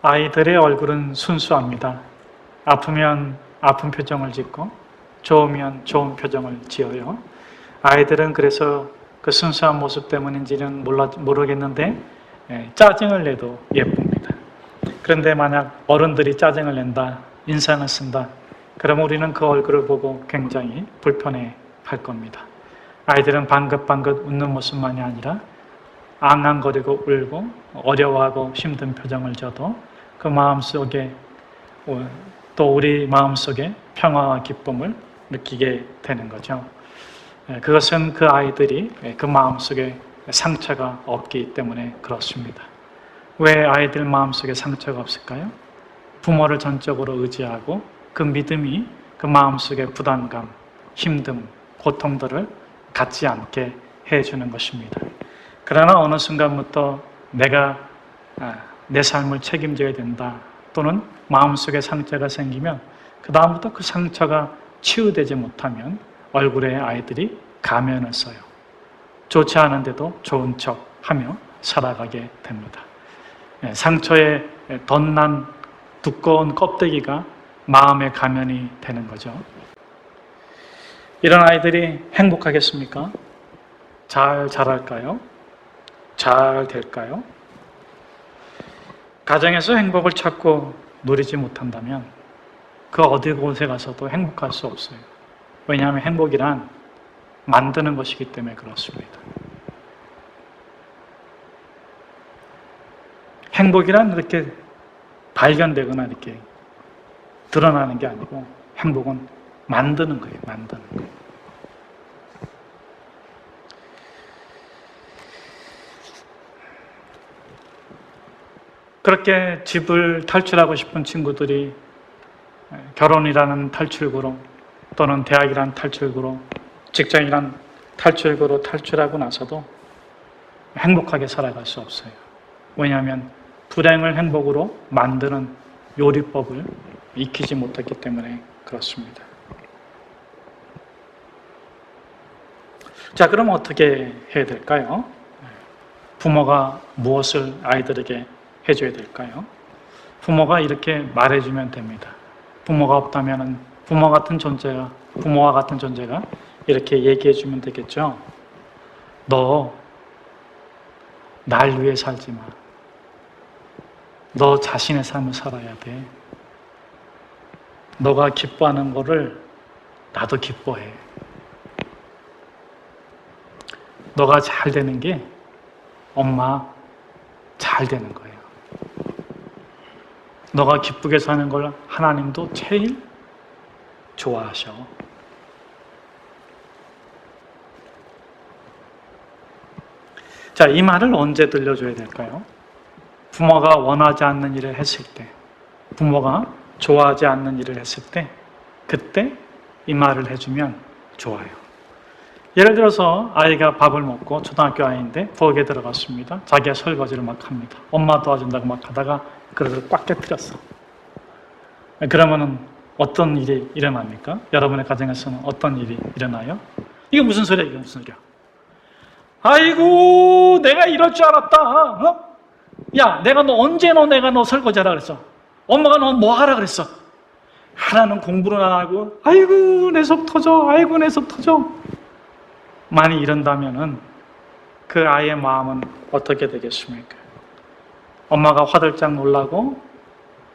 아이들의 얼굴은 순수합니다. 아프면 아픈 표정을 짓고 좋으면 좋은 표정을 지어요. 아이들은 그래서 그 순수한 모습 때문인지는 모르겠는데 짜증을 내도 예쁩니다. 그런데 만약 어른들이 짜증을 낸다, 인상을 쓴다, 그럼 우리는 그 얼굴을 보고 굉장히 불편해 할 겁니다. 아이들은 방긋방긋 웃는 모습만이 아니라 앙앙거리고 울고 어려워하고 힘든 표정을 지어도 그 마음속에 또 우리 마음속에 평화와 기쁨을 느끼게 되는 거죠. 그것은 그 아이들이 그 마음속에 상처가 없기 때문에 그렇습니다. 왜 아이들 마음속에 상처가 없을까요? 부모를 전적으로 의지하고 그 믿음이 그 마음속에 부담감, 힘듦, 고통들을 갖지 않게 해주는 것입니다. 그러나 어느 순간부터 내가 내 삶을 책임져야 된다, 또는 마음속에 상처가 생기면 그 다음부터 그 상처가 치유되지 못하면 얼굴에 아이들이 가면을 써요. 좋지 않은데도 좋은 척 하며 살아가게 됩니다. 상처에 덧난 두꺼운 껍데기가 마음의 가면이 되는 거죠. 이런 아이들이 행복하겠습니까? 잘 자랄까요? 잘 될까요? 가정에서 행복을 찾고 누리지 못한다면 그 어디 곳에 가서도 행복할 수 없어요. 왜냐하면 행복이란 만드는 것이기 때문에 그렇습니다. 행복이란 이렇게 발견되거나 이렇게 드러나는 게 아니고 행복은 만드는 거예요. 만드는 거예요. 그렇게 집을 탈출하고 싶은 친구들이 결혼이라는 탈출구로 또는 대학이라는 탈출구로 직장이라는 탈출구로 탈출하고 나서도 행복하게 살아갈 수 없어요. 왜냐하면 불행을 행복으로 만드는 요리법을 익히지 못했기 때문에 그렇습니다. 자, 그럼 어떻게 해야 될까요? 부모가 무엇을 아이들에게 해줘야 될까요? 부모가 이렇게 말해주면 됩니다. 부모가 없다면 부모와 같은 존재가 이렇게 얘기해주면 되겠죠. 너 날 위해 살지 마. 너 자신의 삶을 살아야 돼. 너가 기뻐하는 거를 나도 기뻐해. 너가 잘 되는 게 엄마 잘 되는 거예요. 너가 기쁘게 사는 걸 하나님도 제일 좋아하셔. 자, 이 말을 언제 들려줘야 될까요? 부모가 원하지 않는 일을 했을 때, 부모가 좋아하지 않는 일을 했을 때, 그때 이 말을 해주면 좋아요. 예를 들어서 아이가 밥을 먹고 초등학교 아이인데 부엌에 들어갔습니다. 자기가 설거지를 막 합니다. 엄마 도와준다고 막 하다가 그릇을 꽉 깨뜨렸어. 그러면은 어떤 일이 일어납니까? 여러분의 가정에서는 어떤 일이 일어나요? 이게 무슨 소리야? 이게 무슨 소리야? 아이고, 내가 이럴 줄 알았다. 어? 야, 내가 너 설거지하라 그랬어. 엄마가 너 뭐 하라 그랬어. 하나는 공부를 안 하고, 아이고, 내 속 터져. 아이고, 내 속 터져. 많이 이런다면은 그 아이의 마음은 어떻게 되겠습니까? 엄마가 화들짝 놀라고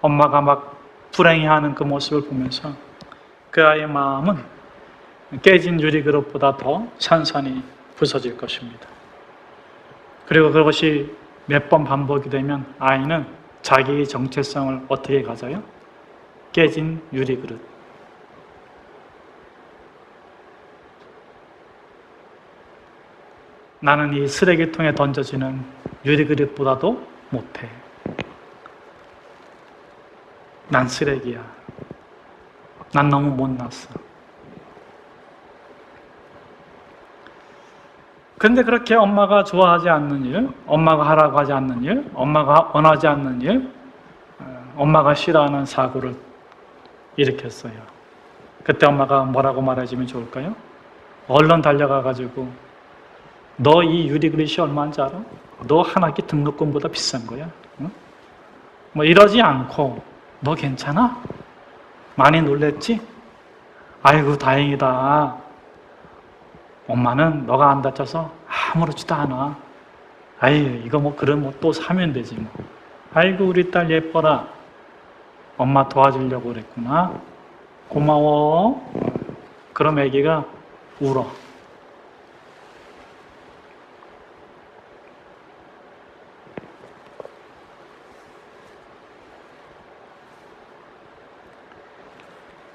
엄마가 막 불행해하는 그 모습을 보면서 그 아이의 마음은 깨진 유리그릇보다 더 산산이 부서질 것입니다. 그리고 그것이 몇 번 반복이 되면 아이는 자기의 정체성을 어떻게 가져요? 깨진 유리그릇. 나는 이 쓰레기통에 던져지는 유리그릇보다도 못해. 난 쓰레기야. 난 너무 못났어. 그런데 그렇게 엄마가 좋아하지 않는 일, 엄마가 하라고 하지 않는 일, 엄마가 원하지 않는 일, 엄마가 싫어하는 사고를 일으켰어요. 그때 엄마가 뭐라고 말해주면 좋을까요? 얼른 달려가가지고 너 이 유리그릇이 얼마인지 알아? 너 한 학기 등록금보다 비싼 거야. 응? 뭐 이러지 않고 너 괜찮아? 많이 놀랬지? 아이고 다행이다. 엄마는 너가 안 다쳐서 아무렇지도 않아. 아이 이거 뭐 그럼 뭐 또 사면 되지 뭐. 아이고 우리 딸 예뻐라. 엄마 도와주려고 그랬구나. 고마워. 그럼 애기가 울어.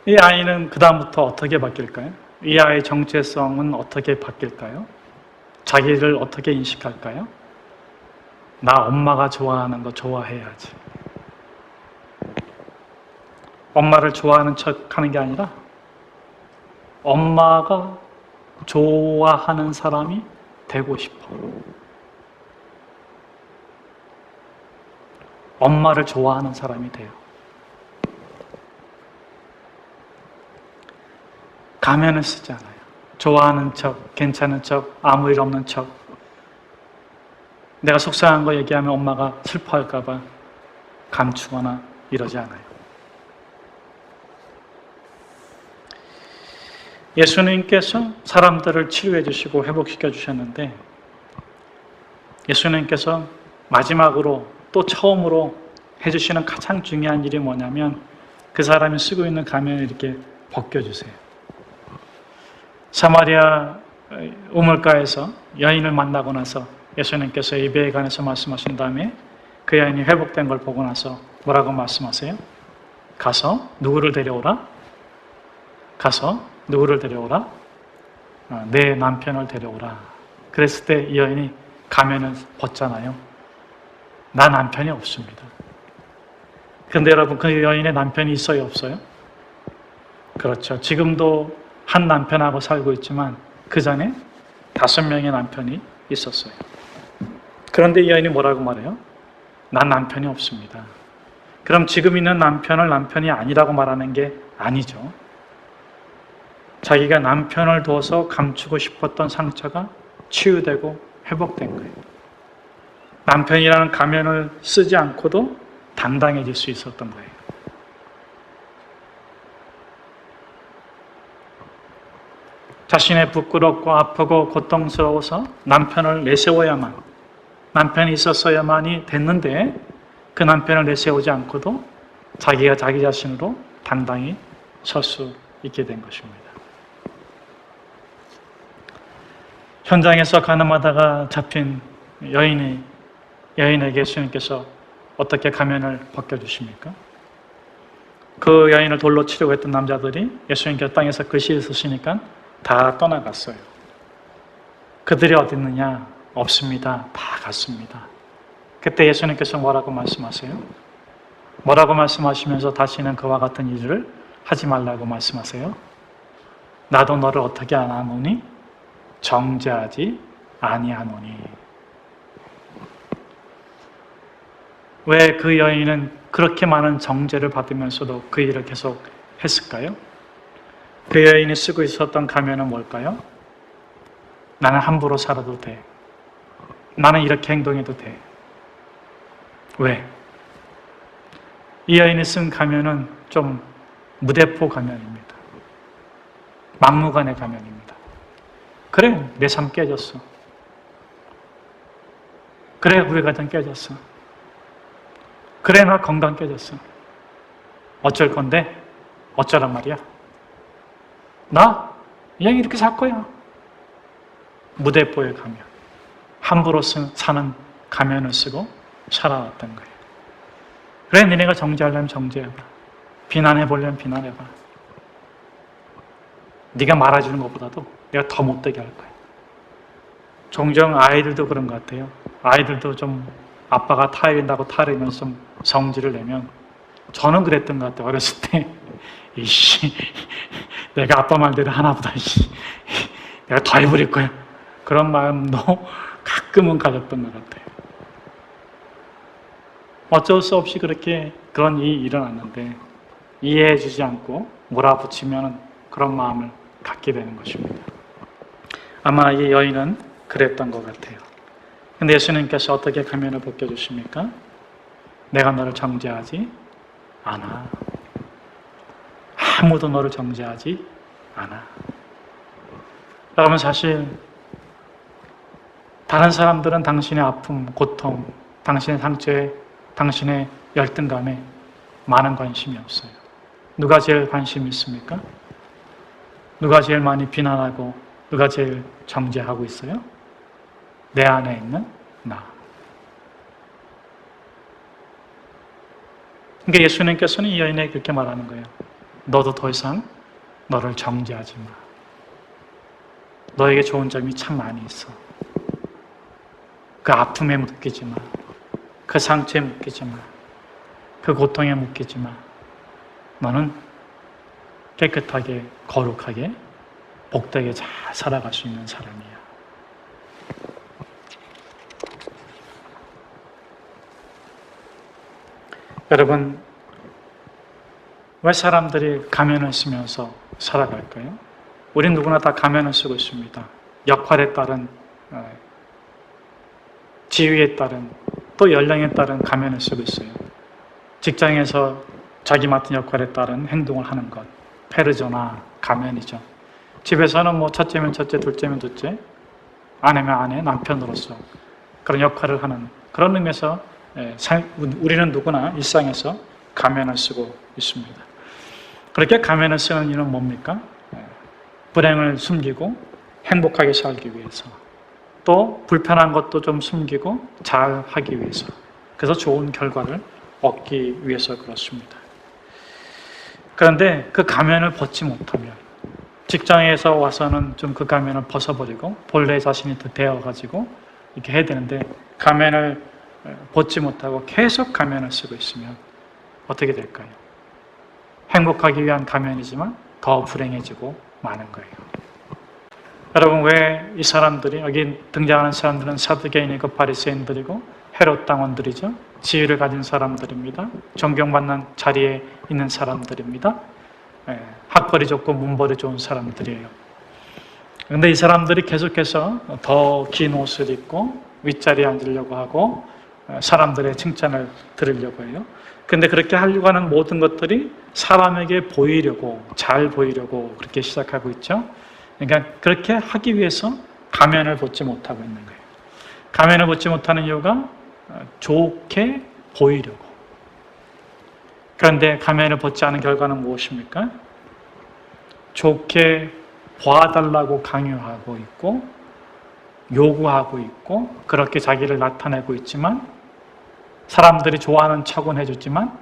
이 아이는 그 다음부터 어떻게 바뀔까요? 이 아이의 정체성은 어떻게 바뀔까요? 자기를 어떻게 인식할까요? 나 엄마가 좋아하는 거 좋아해야지. 엄마를 좋아하는 척 하는 게 아니라 엄마가 좋아하는 사람이 되고 싶어. 엄마를 좋아하는 사람이 돼요. 가면을 쓰지 않아요. 좋아하는 척, 괜찮은 척, 아무 일 없는 척. 내가 속상한 거 얘기하면 엄마가 슬퍼할까 봐 감추거나 이러지 않아요. 예수님께서 사람들을 치료해 주시고 회복시켜 주셨는데 예수님께서 마지막으로 또 처음으로 해주시는 가장 중요한 일이 뭐냐면 그 사람이 쓰고 있는 가면을 이렇게 벗겨주세요. 사마리아 우물가에서 여인을 만나고 나서 예수님께서 예배에 관해서 말씀하신 다음에 그 여인이 회복된 걸 보고 나서 뭐라고 말씀하세요? 가서 누구를 데려오라? 가서 누구를 데려오라? 내 남편을 데려오라. 그랬을 때 이 여인이 가면을 벗잖아요. 나 남편이 없습니다. 그런데 여러분 그 여인의 남편이 있어요? 없어요? 그렇죠. 지금도 한 남편하고 살고 있지만 그 전에 5명의 남편이 있었어요. 그런데 이 여인이 뭐라고 말해요? 난 남편이 없습니다. 그럼 지금 있는 남편을 남편이 아니라고 말하는 게 아니죠. 자기가 남편을 둬서 감추고 싶었던 상처가 치유되고 회복된 거예요. 남편이라는 가면을 쓰지 않고도 당당해질 수 있었던 거예요. 자신의 부끄럽고 아프고 고통스러워서 남편을 내세워야만, 남편이 있었어야만이 됐는데 그 남편을 내세우지 않고도 자기가 자기 자신으로 당당히 설 수 있게 된 것입니다. 현장에서 가늠하다가 잡힌 여인에게 예수님께서 어떻게 가면을 벗겨주십니까? 그 여인을 돌로 치려고 했던 남자들이 예수님께서 땅에서 글씨 쓰시니까 다 떠나갔어요. 그들이 어디 있느냐? 없습니다. 다 갔습니다. 그때 예수님께서 뭐라고 말씀하세요? 뭐라고 말씀하시면서 다시는 그와 같은 일을 하지 말라고 말씀하세요? 나도 너를 어떻게 안 하노니? 정죄하지 아니하노니. 왜 그 여인은 그렇게 많은 정죄를 받으면서도 그 일을 계속 했을까요? 그 여인이 쓰고 있었던 가면은 뭘까요? 나는 함부로 살아도 돼. 나는 이렇게 행동해도 돼. 왜? 이 여인이 쓴 가면은 좀 무대포 가면입니다. 막무가내 가면입니다. 그래, 내 삶 깨졌어. 그래, 우리 가정 깨졌어. 그래, 나 건강 깨졌어. 어쩔 건데? 어쩌란 말이야? 나? 그냥 이렇게 살 거야. 무대포의 가면. 함부로 사는 가면을 쓰고 살아왔던 거예요. 그래, 니네가 정죄하려면 정죄해봐. 비난해보려면 비난해봐. 네가 말해주는 것보다도 내가 더 못되게 할 거야. 종종 아이들도 그런 것 같아요. 아이들도 좀 아빠가 타이른다고 타이르면서 좀 성질을 내면 저는 그랬던 것 같아요. 어렸을 때 이씨 내가 아빠 말대로 하나보다 이씨 내가 더 해버릴 거야. 그런 마음도 가끔은 가졌던 것 같아요. 어쩔 수 없이 그렇게 그런 일이 일어났는데 이해해 주지 않고 몰아붙이면 그런 마음을 갖게 되는 것입니다. 아마 이 여인은 그랬던 것 같아요. 근데 예수님께서 어떻게 가면을 벗겨주십니까? 내가 너를 정죄하지 않아. 아무도 너를 정죄하지 않아. 여러분, 사실 다른 사람들은 당신의 아픔, 고통, 당신의 상처에, 당신의 열등감에 많은 관심이 없어요. 누가 제일 관심이 있습니까? 누가 제일 많이 비난하고 누가 제일 정죄하고 있어요? 내 안에 있는 나. 그러니까 예수님께서는 이 여인에게 그렇게 말하는 거예요. 너도 더 이상 너를 정죄하지 마. 너에게 좋은 점이 참 많이 있어. 그 아픔에 묶이지 마. 그 상처에 묶이지 마. 그 고통에 묶이지 마. 너는 깨끗하게, 거룩하게, 복되게 잘 살아갈 수 있는 사람이야. 여러분, 왜 사람들이 가면을 쓰면서 살아갈까요? 우린 누구나 다 가면을 쓰고 있습니다. 역할에 따른, 지위에 따른, 또 연령에 따른 가면을 쓰고 있어요. 직장에서 자기 맡은 역할에 따른 행동을 하는 것, 페르소나, 가면이죠. 집에서는 뭐 첫째면 첫째, 둘째면 둘째, 아내면 아내, 남편으로서 그런 역할을 하는 그런 의미에서 우리는 누구나 일상에서 가면을 쓰고 있습니다. 그렇게 가면을 쓰는 이유는 뭡니까? 불행을 숨기고 행복하게 살기 위해서, 또 불편한 것도 좀 숨기고 잘 하기 위해서, 그래서 좋은 결과를 얻기 위해서 그렇습니다. 그런데 그 가면을 벗지 못하면, 직장에서 와서는 좀 그 가면을 벗어버리고 본래 자신이 되어가지고 이렇게 해야 되는데, 가면을 벗지 못하고 계속 가면을 쓰고 있으면 어떻게 될까요? 행복하기 위한 가면이지만 더 불행해지고 마는 거예요. 여러분, 왜 이 사람들이, 여기 등장하는 사람들은 사두개인이고 바리새인들이고 헤롯 당원들이죠. 지위를 가진 사람들입니다. 존경받는 자리에 있는 사람들입니다. 학벌이 좋고 문벌이 좋은 사람들이에요. 그런데 이 사람들이 계속해서 더 긴 옷을 입고 윗자리에 앉으려고 하고 사람들의 칭찬을 들으려고 해요. 그런데 그렇게 하려고 하는 모든 것들이 사람에게 보이려고, 잘 보이려고 그렇게 시작하고 있죠. 그러니까 그렇게 하기 위해서 가면을 벗지 못하고 있는 거예요. 가면을 벗지 못하는 이유가 좋게 보이려고. 그런데 가면을 벗지 않은 결과는 무엇입니까? 좋게 봐달라고 강요하고 있고 요구하고 있고 그렇게 자기를 나타내고 있지만, 사람들이 좋아하는 척은 해주지만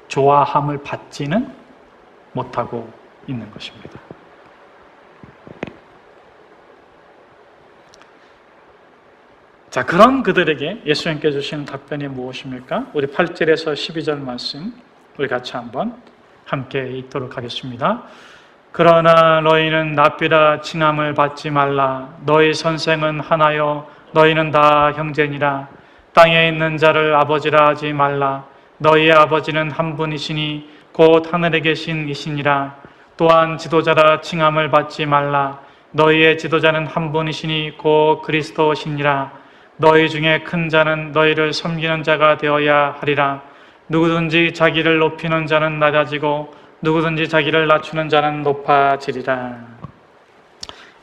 좋아함을 받지는 못하고 있는 것입니다. 자, 그런 그들에게 예수님께 주시는 답변이 무엇입니까? 우리 8절에서 12절 말씀 우리 같이 한번 함께 읽도록 하겠습니다. 그러나 너희는 납비라 칭함을 받지 말라. 너희 선생은 하나요 너희는 다 형제니라. 땅에 있는 자를 아버지라 하지 말라. 너희의 아버지는 한 분이시니 곧 하늘에 계신 이시니라. 또한 지도자라 칭함을 받지 말라. 너희의 지도자는 한 분이시니 곧 그리스도시니라. 너희 중에 큰 자는 너희를 섬기는 자가 되어야 하리라. 누구든지 자기를 높이는 자는 낮아지고 누구든지 자기를 낮추는 자는 높아지리라.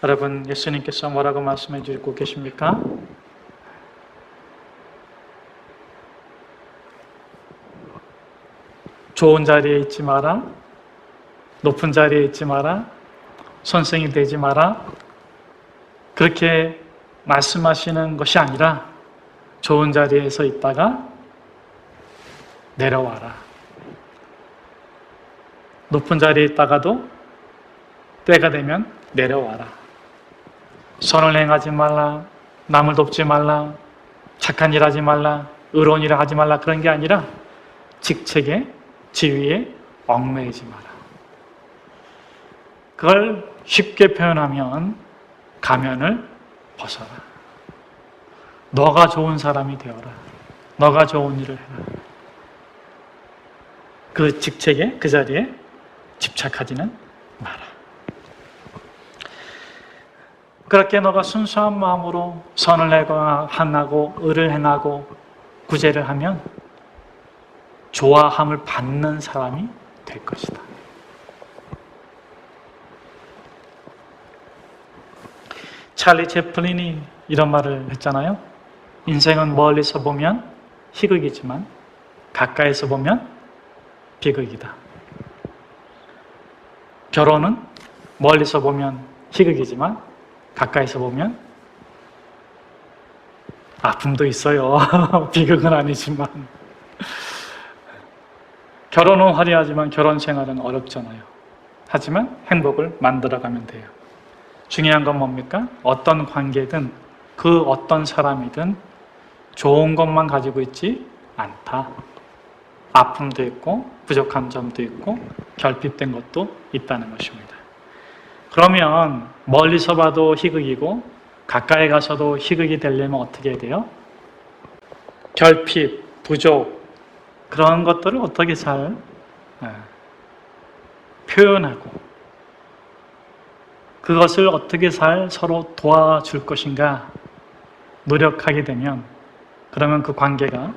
여러분, 예수님께서 뭐라고 말씀해 주고 계십니까? 좋은 자리에 있지 마라. 높은 자리에 있지 마라. 선생이 되지 마라. 그렇게 말씀하시는 것이 아니라 좋은 자리에서 있다가 내려와라. 높은 자리에 있다가도 때가 되면 내려와라. 선을 행하지 말라. 남을 돕지 말라. 착한 일 하지 말라. 의로운 일을 하지 말라. 그런 게 아니라 직책에, 지위에 얽매이지 마라. 그걸 쉽게 표현하면 가면을 벗어라. 너가 좋은 사람이 되어라. 너가 좋은 일을 해라. 그 직책에, 그 자리에 집착하지는 마라. 그렇게 너가 순수한 마음으로 선을 행하고 의를 행하고 구제를 하면 좋아함을 받는 사람이 될 것이다. 찰리 채플린이 이런 말을 했잖아요. 인생은 멀리서 보면 희극이지만 가까이서 보면 비극이다. 결혼은 멀리서 보면 희극이지만 가까이서 보면 아픔도 있어요. 비극은 아니지만. 결혼은 화려하지만 결혼 생활은 어렵잖아요. 하지만 행복을 만들어가면 돼요. 중요한 건 뭡니까? 어떤 관계든 그 어떤 사람이든 좋은 것만 가지고 있지 않다. 아픔도 있고 부족한 점도 있고 결핍된 것도 있다는 것입니다. 그러면 멀리서 봐도 희극이고 가까이 가서도 희극이 되려면 어떻게 해야 돼요? 결핍, 부족 그런 것들을 어떻게 잘 표현하고 그것을 어떻게 잘 서로 도와줄 것인가 노력하게 되면 그러면 그 관계가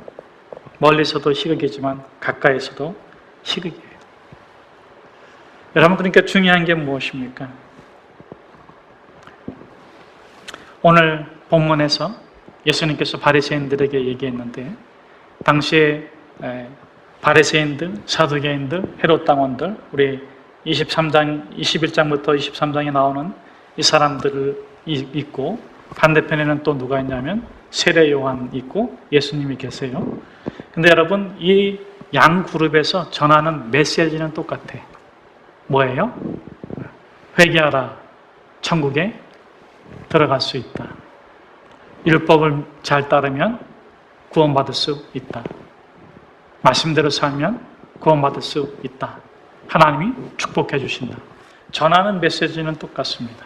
멀리서도 희극이지만 가까이서도 희극이에요. 여러분, 그러니까 중요한 게 무엇입니까? 오늘 본문에서 예수님께서 바리새인들에게 얘기했는데 당시에 바리새인들, 사두개인들, 헤롯 당원들, 우리 21장부터 23장에 나오는 이 사람들이 있고 반대편에는 또 누가 있냐면 세례 요한 있고 예수님이 계세요. 근데 여러분, 이 양 그룹에서 전하는 메시지는 똑같아. 뭐예요? 회개하라. 천국에 들어갈 수 있다. 율법을 잘 따르면 구원받을 수 있다. 말씀대로 살면 구원받을 수 있다. 하나님이 축복해 주신다. 전하는 메시지는 똑같습니다.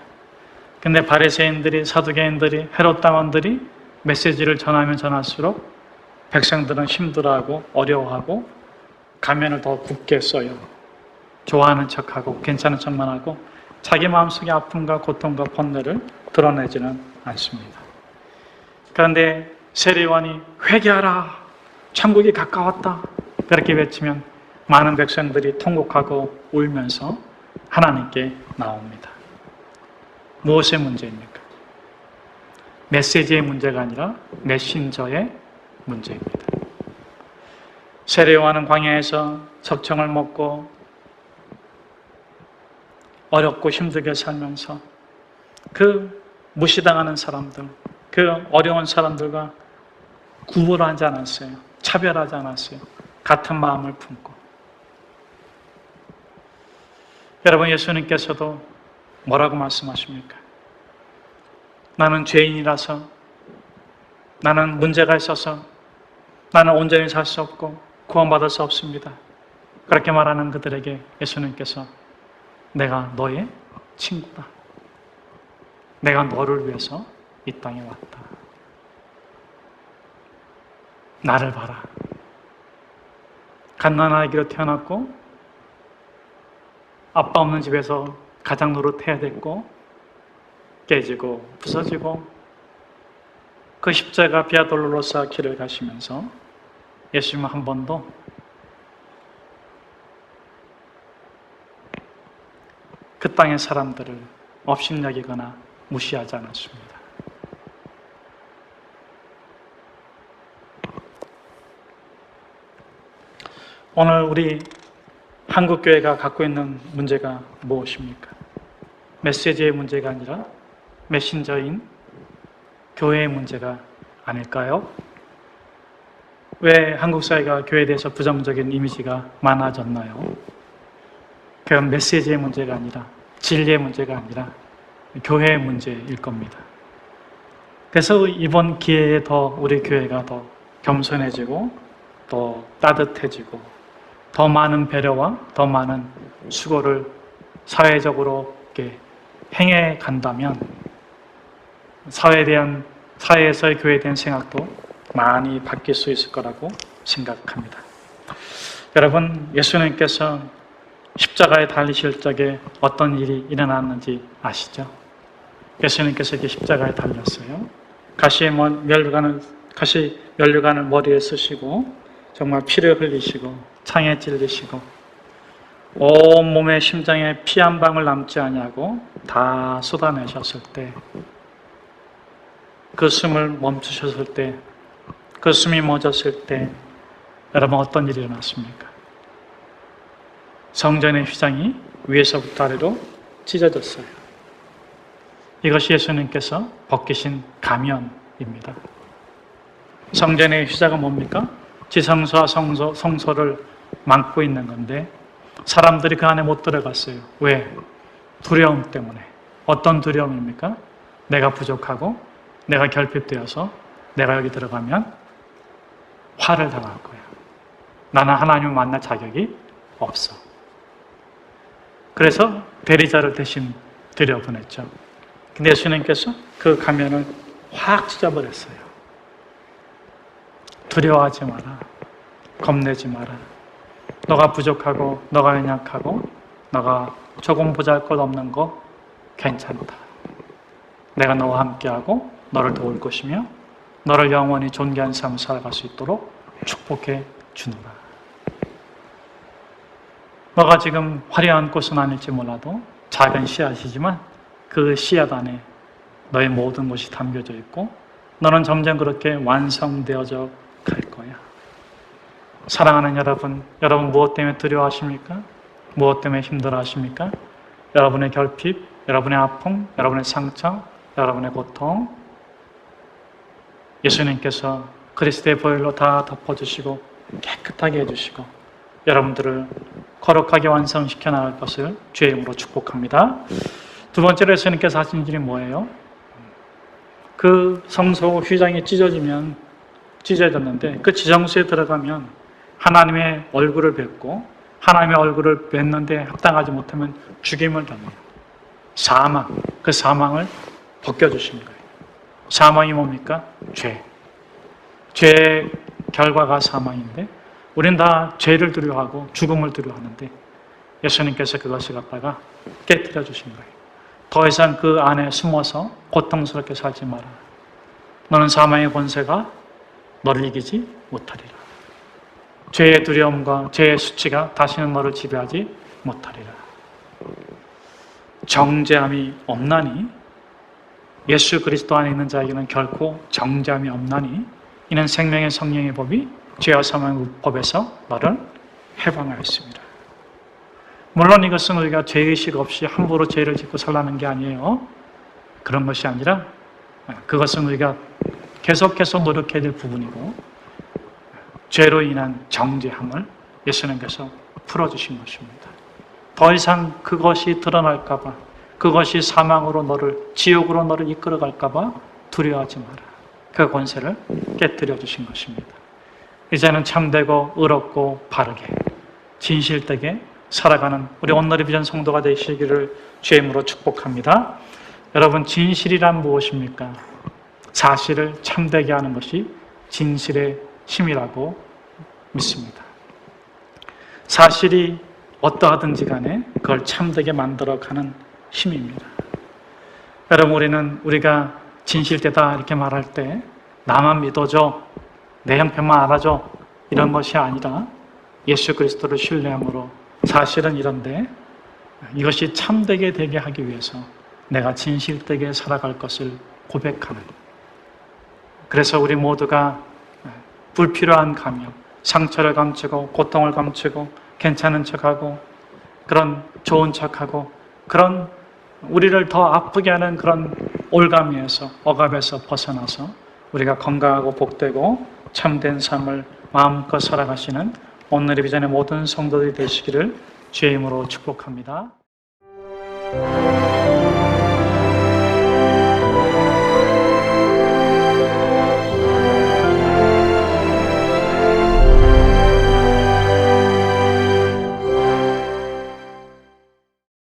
근데 바리새인들이, 사두개인들이, 헤롯 당원들이 메시지를 전하면 전할수록 백성들은 힘들어하고 어려워하고 가면을 더 굳게 써요. 좋아하는 척하고 괜찮은 척만 하고 자기 마음속의 아픔과 고통과 번뇌를 드러내지는 않습니다. 그런데 세례요한이 회개하라, 천국이 가까웠다 그렇게 외치면 많은 백성들이 통곡하고 울면서 하나님께 나옵니다. 무엇의 문제입니까? 메시지의 문제가 아니라 메신저의 문제입니다. 세례요한은 광야에서 석청을 먹고 어렵고 힘들게 살면서 그 무시당하는 사람들, 그 어려운 사람들과 구분하지 않았어요. 차별하지 않았어요. 같은 마음을 품고. 여러분, 예수님께서도 뭐라고 말씀하십니까? 나는 죄인이라서, 나는 문제가 있어서, 나는 온전히 살 수 없고 구원받을 수 없습니다. 그렇게 말하는 그들에게 예수님께서 내가 너의 친구다. 내가 너를 위해서 이 땅에 왔다. 나를 봐라. 갓난아기로 태어났고 아빠 없는 집에서 가장 노릇해야 됐고 깨지고 부서지고 그 십자가 비아돌로로사 길을 가시면서 예수님은 한 번도 그 땅의 사람들을 업신여기거나 무시하지 않았습니다. 오늘 우리 한국교회가 갖고 있는 문제가 무엇입니까? 메시지의 문제가 아니라 메신저인 교회의 문제가 아닐까요? 왜 한국 사회가 교회에 대해서 부정적인 이미지가 많아졌나요? 그건 메시지의 문제가 아니라 진리의 문제가 아니라 교회의 문제일 겁니다. 그래서 이번 기회에 더 우리 교회가 더 겸손해지고 더 따뜻해지고 더 많은 배려와 더 많은 수고를 사회적으로 이렇게 행해 간다면 사회에서의 교회에 대한 생각도 많이 바뀔 수 있을 거라고 생각합니다. 여러분, 예수님께서 십자가에 달리실 적에 어떤 일이 일어났는지 아시죠? 예수님께서 이렇게 십자가에 달렸어요. 가시 면류관을 머리에 쓰시고 정말 피를 흘리시고 창에 찔리시고 온 몸의 심장에 피 한 방울 남지 아니하고 다 쏟아내셨을 때, 그 숨을 멈추셨을 때, 그 숨이 멎었을 때 여러분 어떤 일이 일어났습니까? 성전의 휘장이 위에서부터 아래로 찢어졌어요. 이것이 예수님께서 벗기신 가면입니다. 성전의 휘장은 뭡니까? 지성소와 성소를 막고 있는 건데 사람들이 그 안에 못 들어갔어요. 왜? 두려움 때문에. 어떤 두려움입니까? 내가 부족하고 내가 결핍되어서 내가 여기 들어가면 화를 당할 거야. 나는 하나님을 만날 자격이 없어. 그래서 대리자를 대신 들여보냈죠. 근데 예수님께서 그 가면을 확 찢어버렸어요. 두려워하지 마라. 겁내지 마라. 너가 부족하고 너가 연약하고 너가 조금 보잘것없는 거 괜찮다. 내가 너와 함께하고 너를 도울 것이며 너를 영원히 존귀한 삶을 살아갈 수 있도록 축복해 주노라. 너가 지금 화려한 꽃은 아닐지 몰라도 작은 씨앗이지만 그 씨앗 안에 너의 모든 것이 담겨져 있고 너는 점점 그렇게 완성되어져 갈 거야. 사랑하는 여러분, 여러분 무엇 때문에 두려워하십니까? 무엇 때문에 힘들어하십니까? 여러분의 결핍, 여러분의 아픔, 여러분의 상처, 여러분의 고통, 예수님께서 그리스도의 보혈로 다 덮어주시고 깨끗하게 해주시고 여러분들을 거룩하게 완성시켜 나갈 것을 주의 이름으로 축복합니다. 두 번째로 예수님께서 하신 일이 뭐예요? 그 성소 휘장이 찢어졌는데 그 지성소에 들어가면 하나님의 얼굴을 뵙고 하나님의 얼굴을 뵙는데 합당하지 못하면 죽임을 당해요. 사망, 그 사망을 벗겨주신 거예요. 사망이 뭡니까? 죄. 죄의 결과가 사망인데 우리는 다 죄를 두려워하고 죽음을 두려워하는데 예수님께서 그것을 갖다가 깨뜨려 주신 거예요. 더 이상 그 안에 숨어서 고통스럽게 살지 마라. 너는 사망의 권세가 너를 이기지 못하리라. 죄의 두려움과 죄의 수치가 다시는 너를 지배하지 못하리라. 정죄함이 없나니 예수 그리스도 안에 있는 자에게는 결코 정죄함이 없나니 이는 생명의 성령의 법이 죄와 사망의 법에서 너를 해방하였습니다. 물론 이것은 우리가 죄의식 없이 함부로 죄를 짓고 살라는 게 아니에요. 그런 것이 아니라 그것은 우리가 계속해서 노력해야 될 부분이고 죄로 인한 정죄함을 예수님께서 풀어주신 것입니다. 더 이상 그것이 드러날까 봐, 그것이 사망으로 너를, 지옥으로 너를 이끌어갈까 봐 두려워하지 마라. 그 권세를 깨뜨려 주신 것입니다. 이제는 참되고 의롭고 바르게 진실되게 살아가는 우리 온누리 비전 성도가 되시기를 주의 이름으로 축복합니다. 여러분, 진실이란 무엇입니까? 사실을 참되게 하는 것이 진실의 힘이라고 믿습니다. 사실이 어떠하든지 간에 그걸 참되게 만들어가는 힘입니다. 여러분, 우리가 진실되다 이렇게 말할 때 나만 믿어줘, 내 형편만 알아줘 이런 것이 아니라 예수 그리스도를 신뢰함으로 사실은 이런데 이것이 참되게 되게 하기 위해서 내가 진실되게 살아갈 것을 고백하는, 그래서 우리 모두가 불필요한 감염, 상처를 감추고 고통을 감추고 괜찮은 척하고 그런 좋은 척하고 그런 우리를 더 아프게 하는 그런 올가미에서 억압에서 벗어나서 우리가 건강하고 복되고 참된 삶을 마음껏 살아가시는 오늘의 비전의 모든 성도들이 되시기를 주의 이름으로 축복합니다.